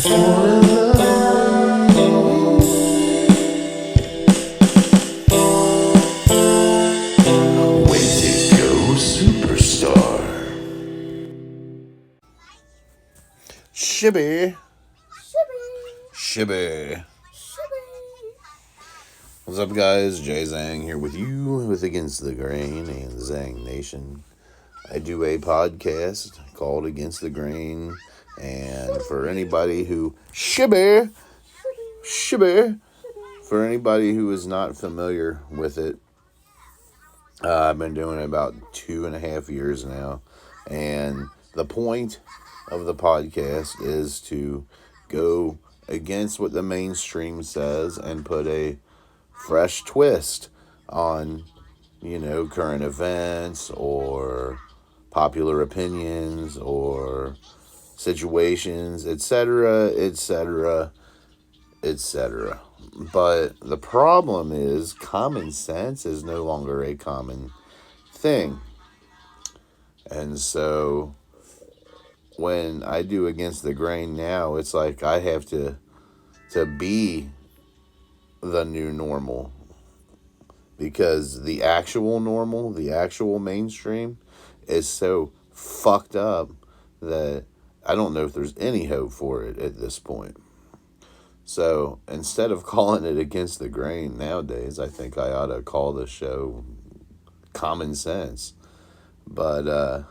Shibby. Shibby. What's up, guys? Jay Zhang here with you with Against the Grain and Zhang Nation. I do a podcast called Against the Grain, and for anybody who Shibby, for anybody who is not familiar with it, I've been doing it about 2.5 years now, and the point of the podcast is to go against what the mainstream says and put a fresh twist on, current events or popular opinions or situations, etc., etc., etc. But the problem is common sense is no longer a common thing. And so when I do Against the Grain now, it's like I have to be the new normal, because the actual normal, the actual mainstream is so fucked up that I don't know if there's any hope for it at this point. So instead of calling it Against the Grain nowadays, I think I ought to call the show Common Sense. But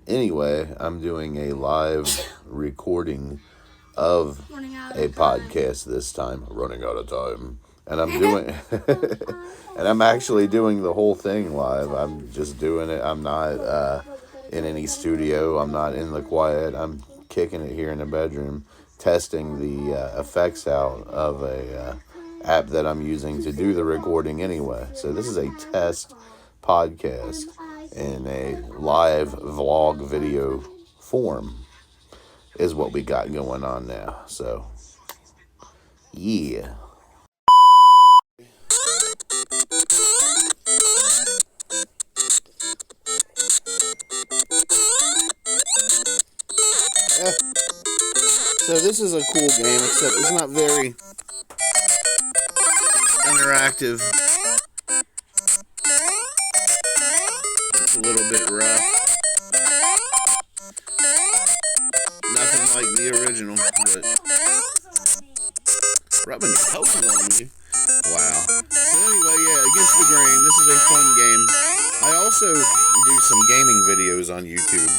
anyway, I'm doing a live recording of a podcast this time. Running out of time. And I'm doing, and I'm actually doing the whole thing live. I'm just doing it. I'm not in any studio. I'm not in the quiet. I'm kicking it here in the bedroom, testing the effects out of a app that I'm using to do the recording anyway. So this is a test podcast in a live vlog video form is what we got going on now. So, yeah. So this is a cool game, except it's not very interactive. It's a little bit rough. Nothing like the original, but rubbing the coating on you. Wow. So anyway, yeah, Against the Grain. This is a fun game. I also do some gaming videos on YouTube,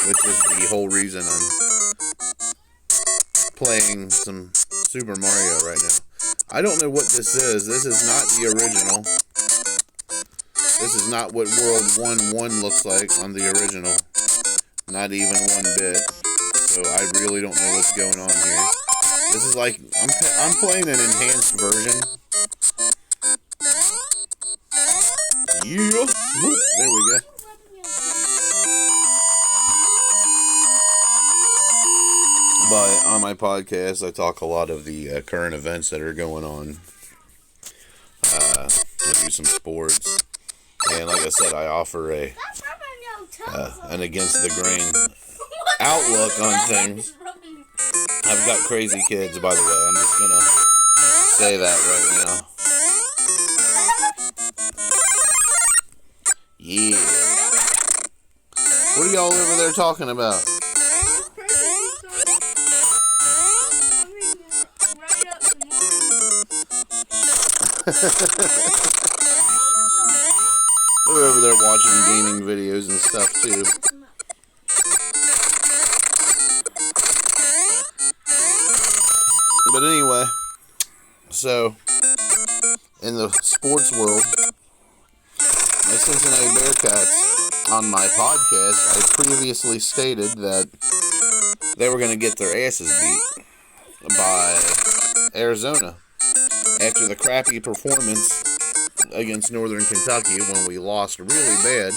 which is the whole reason I'm playing some Super Mario right now. I don't know what this is. This is not the original. This is not what World 1-1 looks like on the original. Not even one bit. So I really don't know what's going on here. This is like, I'm playing an enhanced version. Yeah. There we go. But on my podcast, I talk a lot of the current events that are going on. I do some sports. And like I said, I offer an Against the Grain outlook on things. I've got crazy kids, by the way. I'm just going to say that right now. Yeah. What are y'all over there talking about? We're over there watching gaming videos and stuff too. But anyway, so in the sports world, my Cincinnati Bearcats, on my podcast, I previously stated that they were going to get their asses beat by Arizona after the crappy performance against Northern Kentucky when we lost really bad.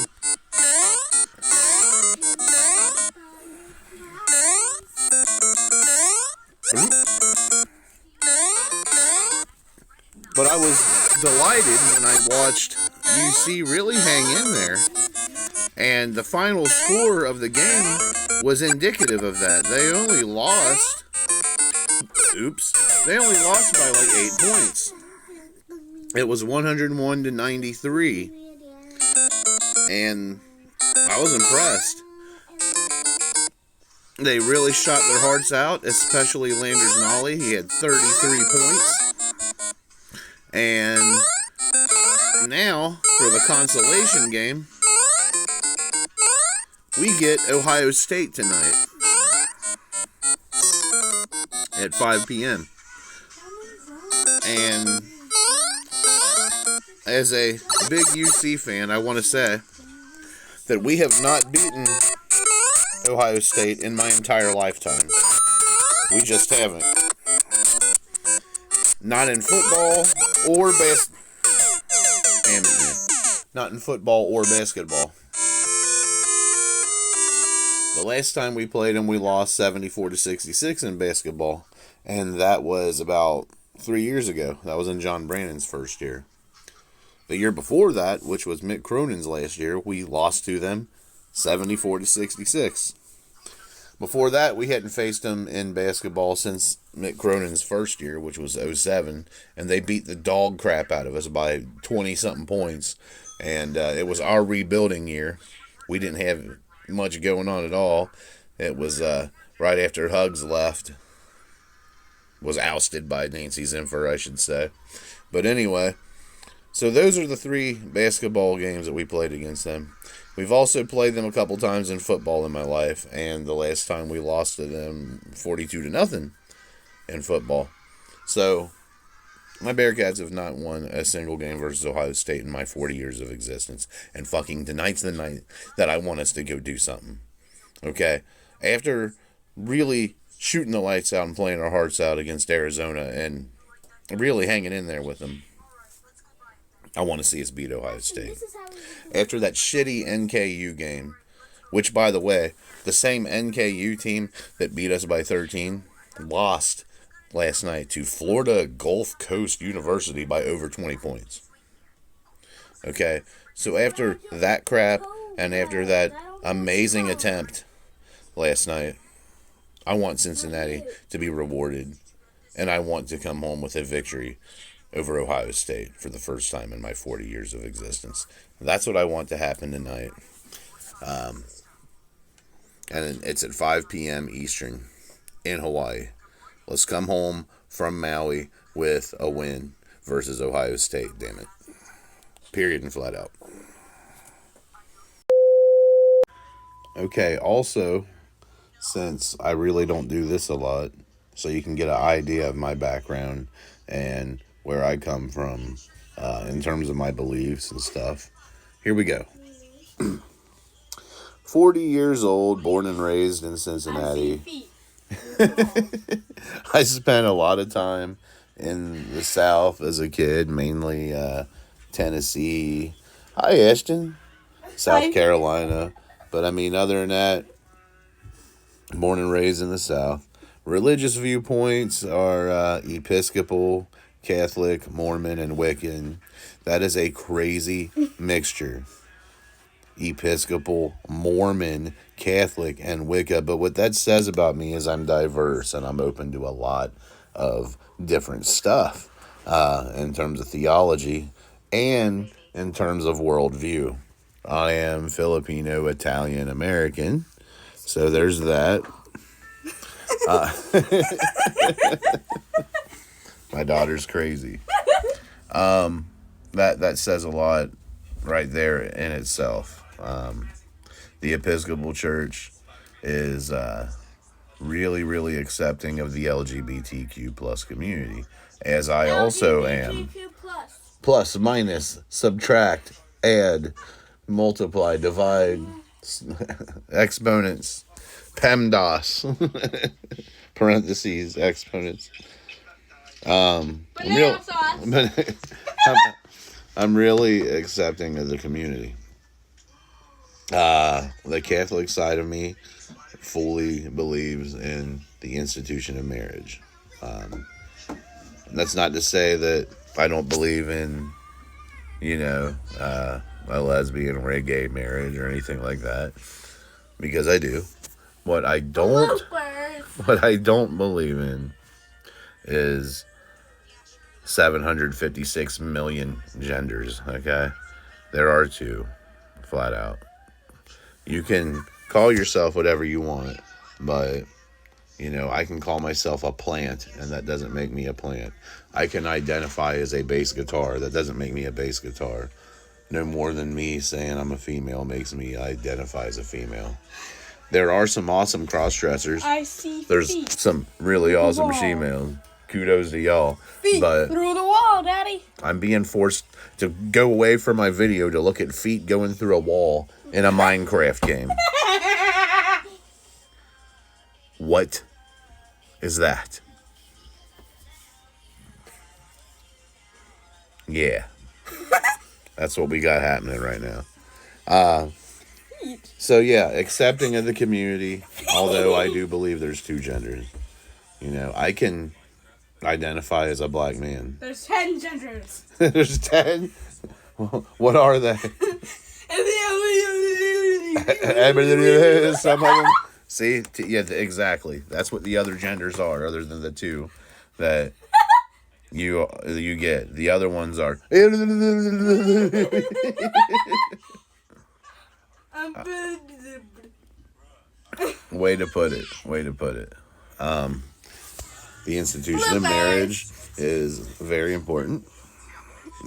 But I was delighted when I watched UC really hang in there. And the final score of the game was indicative of that. They only lost Oops. They only lost by like 8 points. It was 101-93. And I was impressed. They really shot their hearts out, especially Landers Nolly. He had 33 points. And now, for the consolation game, we get Ohio State tonight at 5 p.m. And as a big UC fan, I want to say that we have not beaten Ohio State in my entire lifetime. We just haven't. Not in football or damn it, man. Not in football or basketball. The last time we played them, we lost 74-66 in basketball. And that was about 3 years ago. That was in John Brannon's first year. The year before that, which was Mick Cronin's last year, we lost to them 74-66. Before that, we hadn't faced them in basketball since Mick Cronin's first year, which was 07, and they beat the dog crap out of us by 20-something points. And it was our rebuilding year. We didn't have much going on at all. It was right after Huggs left. Was ousted by Nancy Zimpher, I should say. But anyway, so those are the 3 basketball games that we played against them. We've also played them a couple times in football in my life, and the last time we lost to them 42-0 in football. So my Bearcats have not won a single game versus Ohio State in my 40 years of existence, and fucking tonight's the night that I want us to go do something. Okay? After really shooting the lights out and playing our hearts out against Arizona and really hanging in there with them, I want to see us beat Ohio State. After that shitty NKU game, which, by the way, the same NKU team that beat us by 13 lost last night to Florida Gulf Coast University by over 20 points. Okay? So after that crap and after that amazing attempt last night, I want Cincinnati to be rewarded, and I want to come home with a victory over Ohio State for the first time in my 40 years of existence. That's what I want to happen tonight. And it's at 5 p.m. Eastern in Hawaii. Let's come home from Maui with a win versus Ohio State, damn it. Period and flat out. Okay, also, since I really don't do this a lot, so you can get an idea of my background and where I come from in terms of my beliefs and stuff. Here we go. 40 years old, born and raised in Cincinnati. I spent a lot of time in the South as a kid, mainly Tennessee. Hi, Ashton. South Carolina. But I mean, other than that, born and raised in the South. Religious viewpoints are Episcopal, Catholic, Mormon, and Wiccan. That is a crazy mixture. Episcopal, Mormon, Catholic, and Wicca. But what that says about me is I'm diverse and I'm open to a lot of different stuff in terms of theology and in terms of worldview. I am Filipino, Italian, American. So there's that. My daughter's crazy. That says a lot right there in itself. The Episcopal Church is really, really accepting of the LGBTQ plus community, as I also am. Plus, minus, subtract, add, multiply, divide, exponents, PEMDAS, parentheses, exponents. I'm really accepting of the community. The Catholic side of me fully believes in the institution of marriage. That's not to say that I don't believe in, a lesbian or a gay marriage or anything like that, because I do. What I don't believe in is 756 million genders, okay? There are two, flat out. You can call yourself whatever you want, but, I can call myself a plant, and that doesn't make me a plant. I can identify as a bass guitar. That doesn't make me a bass guitar. No more than me saying I'm a female makes me identify as a female. There are some awesome cross-dressers. I see There's feet. some really awesome females. Kudos to y'all. Feet but through the wall, Daddy. I'm being forced to go away from my video to look at feet going through a wall in a Minecraft game. What is that? Yeah. That's what we got happening right now. So yeah, accepting of the community, although I do believe there's two genders. I can identify as a black man. There's 10 genders. There's 10? What are they? Some of them. See? Yeah, exactly. That's what the other genders are, other than the two that you get. The other ones are... Way to put it. The institution of marriage is very important.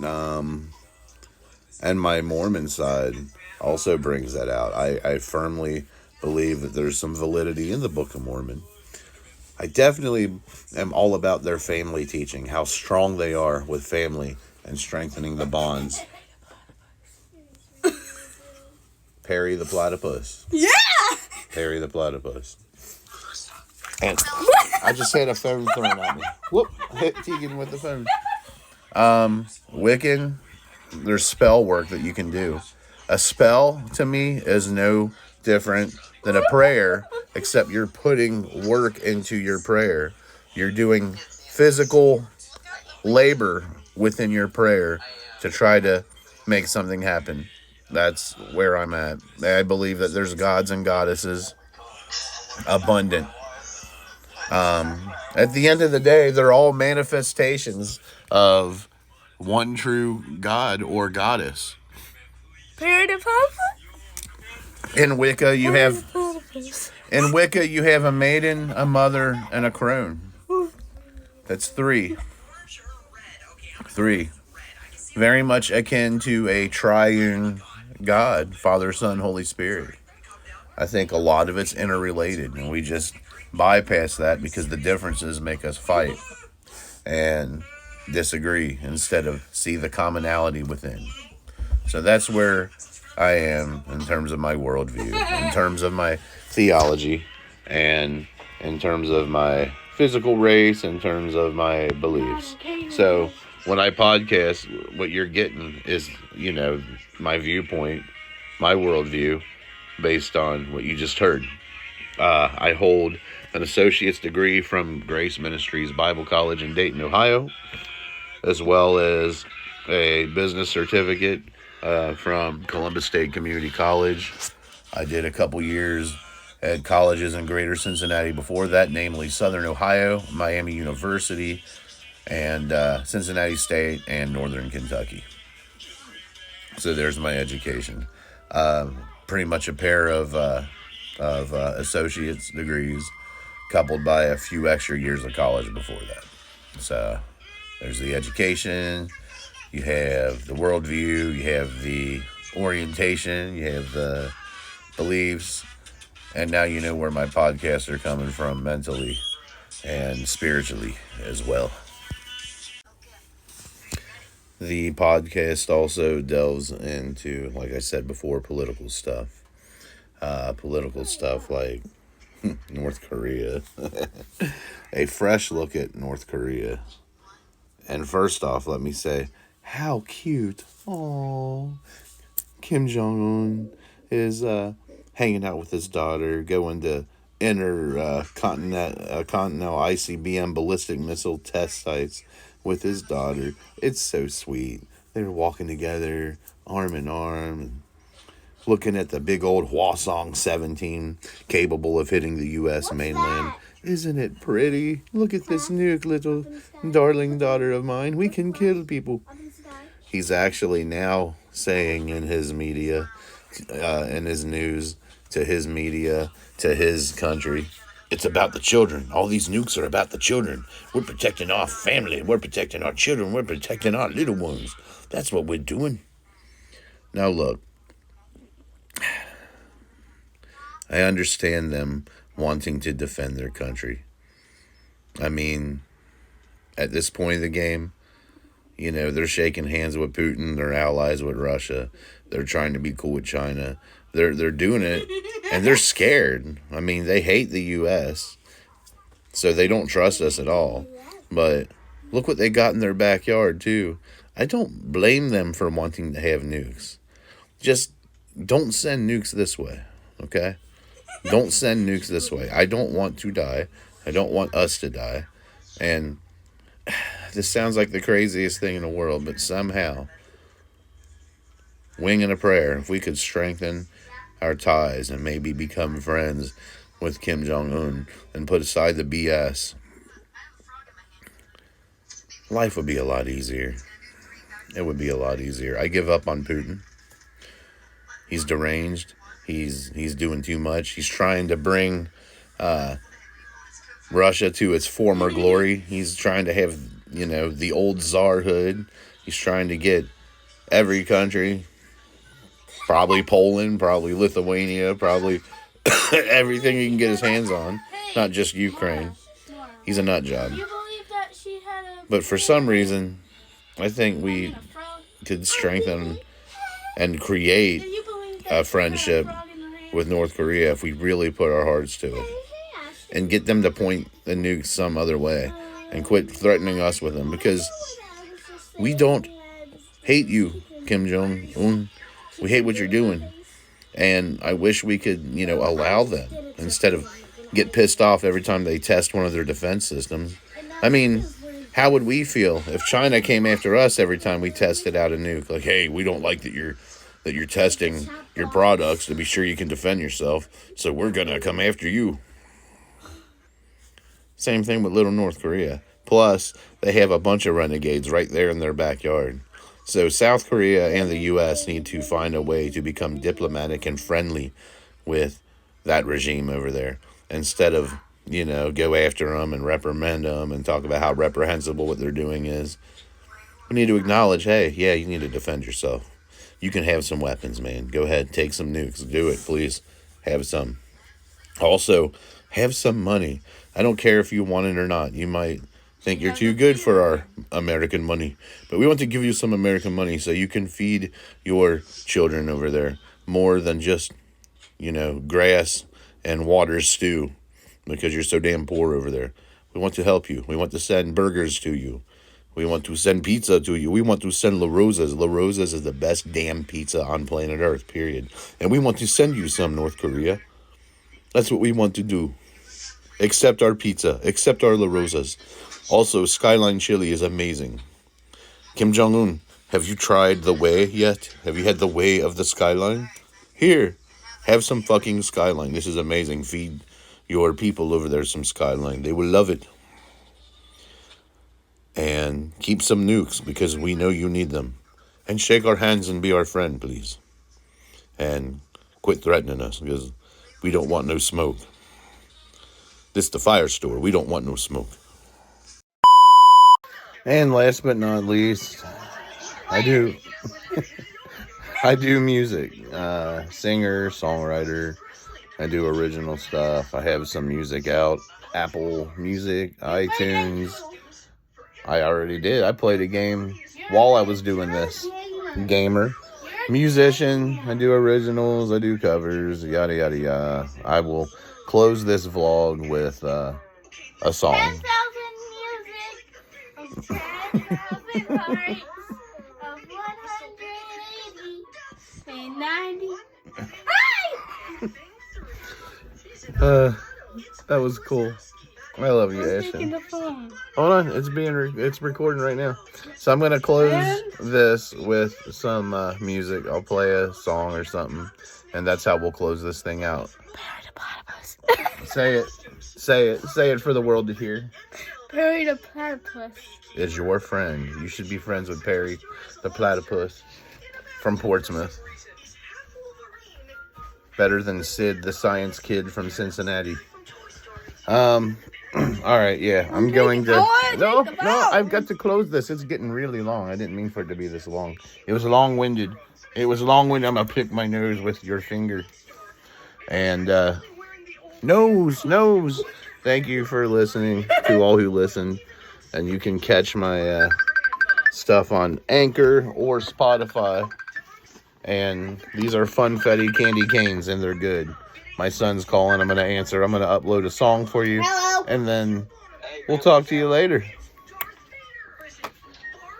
And my Mormon side also brings that out. I firmly believe that there's some validity in the Book of Mormon. I definitely am all about their family teaching, how strong they are with family and strengthening the bonds. Perry the platypus. Yeah! Perry the platypus. And I just had a phone thrown at me. Whoop! Hit Tegan with the phone. Wiccan, there's spell work that you can do. A spell, to me, is no different than a prayer, except you're putting work into your prayer. You're doing physical labor within your prayer to try to make something happen. That's where I'm at. I believe that there's gods and goddesses abundant. At the end of the day, they're all manifestations of one true God or goddess. In Wicca, you have a maiden, a mother, and a crone. That's three. Very much akin to a triune God, Father, Son, Holy Spirit. I think a lot of it's interrelated, and we just bypass that because the differences make us fight and disagree instead of see the commonality within. So that's where I am in terms of my worldview, in terms of my theology, and in terms of my physical race, in terms of my beliefs. So when I podcast, what you're getting is, my viewpoint, my worldview, based on what you just heard. I hold an associate's degree from Grace Ministries Bible College in Dayton, Ohio, as well as a business certificate from Columbus State Community College. I did a couple years at colleges in Greater Cincinnati before that, namely Southern Ohio, Miami University, and Cincinnati State, and Northern Kentucky. So there's my education. Pretty much a pair of associate's degrees, coupled by a few extra years of college before that. So there's the education, you have the worldview, you have the orientation, you have the beliefs, and now you know where my podcasts are coming from mentally and spiritually as well. The podcast also delves into, like I said before, political stuff. Political stuff like North Korea. A fresh look at North Korea. And first off, let me say, how cute. Aww. Kim Jong-un is hanging out with his daughter, going to continental ICBM ballistic missile test sites with his daughter. It's so sweet. They're walking together, arm in arm, looking at the big old Hwasong 17, capable of hitting the U.S. mainland Isn't it pretty? Look at this nuke, little darling daughter of mine. We can kill people. He's actually now saying in his media, in his news, to his media, to his country, it's about the children. All these nukes are about the children. We're protecting our family. We're protecting our children. We're protecting our little ones. That's what we're doing. Now look, I understand them wanting to defend their country. I mean, at this point of the game, they're shaking hands with Putin. They're allies with Russia. They're trying to be cool with China. They're doing it, and they're scared. I mean, they hate the U.S., so they don't trust us at all. But look what they got in their backyard, too. I don't blame them for wanting to have nukes. Just don't send nukes this way, okay? Don't send nukes this way. I don't want to die. I don't want us to die. And this sounds like the craziest thing in the world, but somehow, wing and a prayer, if we could strengthen our ties and maybe become friends with Kim Jong-un and put aside the BS, life would be a lot easier. It would be a lot easier. I give up on Putin. He's deranged. He's doing too much. He's trying to bring Russia to its former glory. He's trying to have, the old czarhood. He's trying to get every country, probably Poland, probably Lithuania, probably everything he can get his hands on, not just Ukraine. He's a nut job. But for some reason, I think we could strengthen and create a friendship with North Korea if we really put our hearts to it. And get them to point the nukes some other way. And quit threatening us with them. Because we don't hate you, Kim Jong-un. We hate what you're doing. And I wish we could, allow them. Instead of get pissed off every time they test one of their defense systems. I mean, how would we feel if China came after us every time we tested out a nuke? Like, hey, we don't like that you're testing your products to be sure you can defend yourself. So we're going to come after you. Same thing with little North Korea. Plus, they have a bunch of renegades right there in their backyard. So South Korea and the U.S. need to find a way to become diplomatic and friendly with that regime over there. Instead of, go after them and reprimand them and talk about how reprehensible what they're doing is. We need to acknowledge, hey, yeah, you need to defend yourself. You can have some weapons, man. Go ahead, take some nukes. Do it, please. Have some. Also, have some money. I don't care if you want it or not. You might think you're too good for our American money. But we want to give you some American money so you can feed your children over there more than just, grass and water stew because you're so damn poor over there. We want to help you. We want to send burgers to you. We want to send pizza to you. We want to send La Rosa's. La Rosa's is the best damn pizza on planet Earth, period. And we want to send you some, North Korea. That's what we want to do. Accept our pizza. Accept our La Rosa's. Also, Skyline chili is amazing. Kim Jong-un, have you tried the whey yet? Have you had the whey of the Skyline? Here, have some fucking Skyline. This is amazing. Feed your people over there some Skyline. They will love it. And keep some nukes because we know you need them. And shake our hands and be our friend, please. And quit threatening us because we don't want no smoke. This is the fire store. We don't want no smoke. And last but not least, I do music. Singer, songwriter. I do original stuff. I have some music out. Apple Music, iTunes. I already did. I played a game while I was doing this. Gamer. Musician. I do originals. I do covers. Yada, yada, yada. I will close this vlog with a song. 10,000 music of 10,000 hearts of 180 and 90. Hi! That was cool. I love you, Ashton. Hold on, it's recording right now. So I'm gonna close this with some music. I'll play a song or something, and that's how we'll close this thing out. Say it. Say it. Say it for the world to hear. Perry the platypus. Is your friend. You should be friends with Perry, the platypus from Portsmouth. Better than Sid, the science kid from Cincinnati. All right, yeah. I'm going to. No, I've got to close this. It's getting really long. I didn't mean for it to be this long. It was long-winded. I'm gonna pick my nose with your finger. And nose. Thank you for listening to all who listen. And you can catch my stuff on Anchor or Spotify. And these are funfetti candy canes, and they're good. My son's calling. I'm going to answer. I'm going to upload a song for you. Hello. And then we'll talk to you later.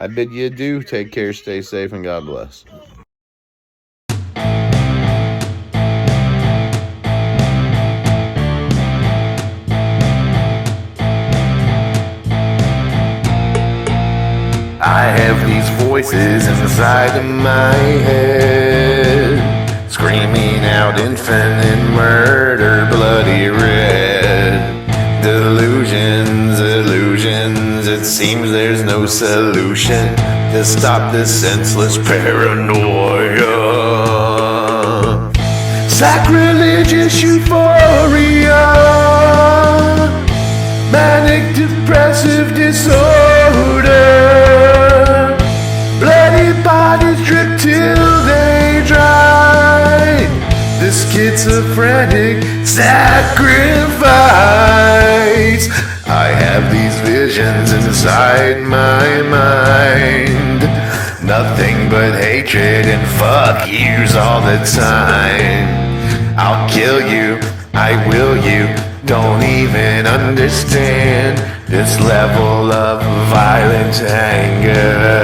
I bid you adieu. Take care, stay safe, and God bless. I have these voices inside of my head, screaming out infinite murder, bloody red. Delusions, illusions, it seems there's no solution to stop this senseless paranoia. Sacrilegious euphoria, manic depressive disorder. Bloody bodies drip till they dry. The schizophrenic sacrifice. I have these visions inside my mind. Nothing but hatred and fuck yous all the time. I'll kill you, I will you. Don't even understand this level of violent anger.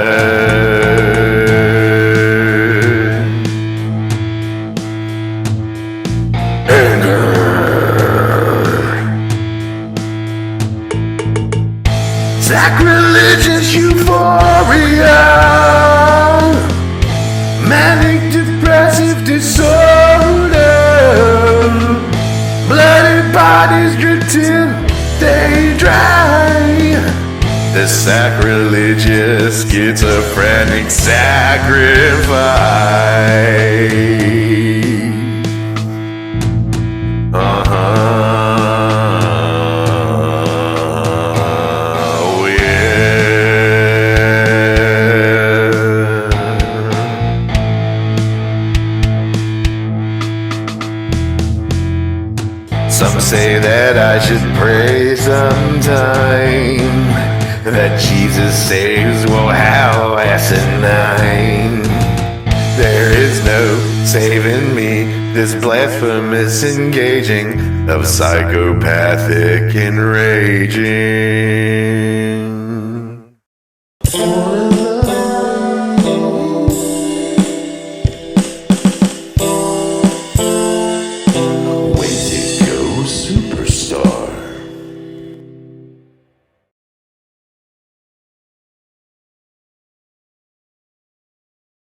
Sacrilegious euphoria, manic depressive disorder. Bloody bodies drip till they dry. The sacrilegious schizophrenic sacrifice. Some say that I should pray sometime, that Jesus saves, well how asinine. There is no saving me, this blasphemous engaging of psychopathic enraging.